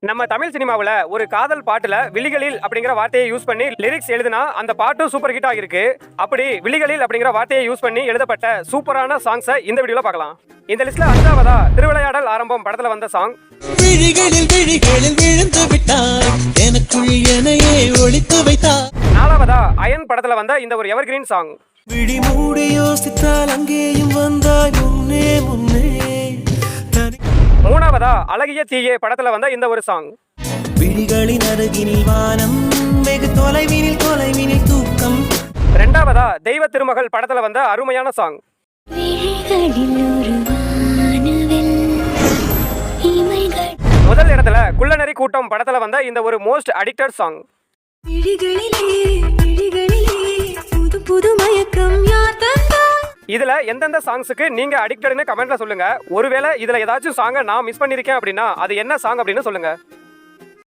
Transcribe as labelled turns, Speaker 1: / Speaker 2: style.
Speaker 1: நம்ம தமிழ் சினிமாவில் ஒரு காதல் பாட்டுல விழிகளில் அப்படிங்கிற வார்த்தையை யூஸ் பண்ணி லிரிக்ஸ் எழுதினா அந்த பாட்டும் சூப்பர் ஹிட் ஆகிருக்கு. அப்படி விழிகளில் அப்படிங்கிற வார்த்தையை யூஸ் பண்ணி எழுதப்பட்ட சூப்பரான சாங்ஸை இந்த வீடியோல பார்க்கலாம். இந்த லிஸ்ட்ல 5வதா திருவிளையாடல் ஆரம்பம் படத்துல வந்த சாங்.
Speaker 2: விழிகளில் விழிகளில் விழுந்து விட்டாய், எனக்குள் என்னையே ஒளித்து வைத்தாய்.
Speaker 1: 4வதா அயன் படத்துல வந்த இந்த ஒரு எவர்கிரீன் சாங்.
Speaker 2: விழி மூடி யோசித்தால் அங்கேயும் வந்தாய் முன்னே முன்னே.
Speaker 1: 3வதா அழகிய தீயே படத்துல வந்த இந்த ஒரு சாங்.
Speaker 2: விழிகளின் அருகினில் வானம், வெகு தொலைவினில் தொலைவினில் தூக்கம்.
Speaker 1: 2வதா தெய்வ திருமகள் படத்துல வந்த அருமையான சாங். 1 இடத்துல குள்ளநரி கூட்டம் படத்துல வந்த இந்த ஒரு மோஸ்ட் அடிக்டட் சாங். இதுல எந்தெந்த சாங்ஸுக்கு நீங்க அடிக்டட்னு கமெண்ட்ல சொல்லுங்க. ஒருவேளை இதுல ஏதாச்சும் சாங்கை நான் மிஸ் பண்ணிருக்கேன் அப்படின்னா அது என்ன சாங் அப்படின்னு சொல்லுங்க.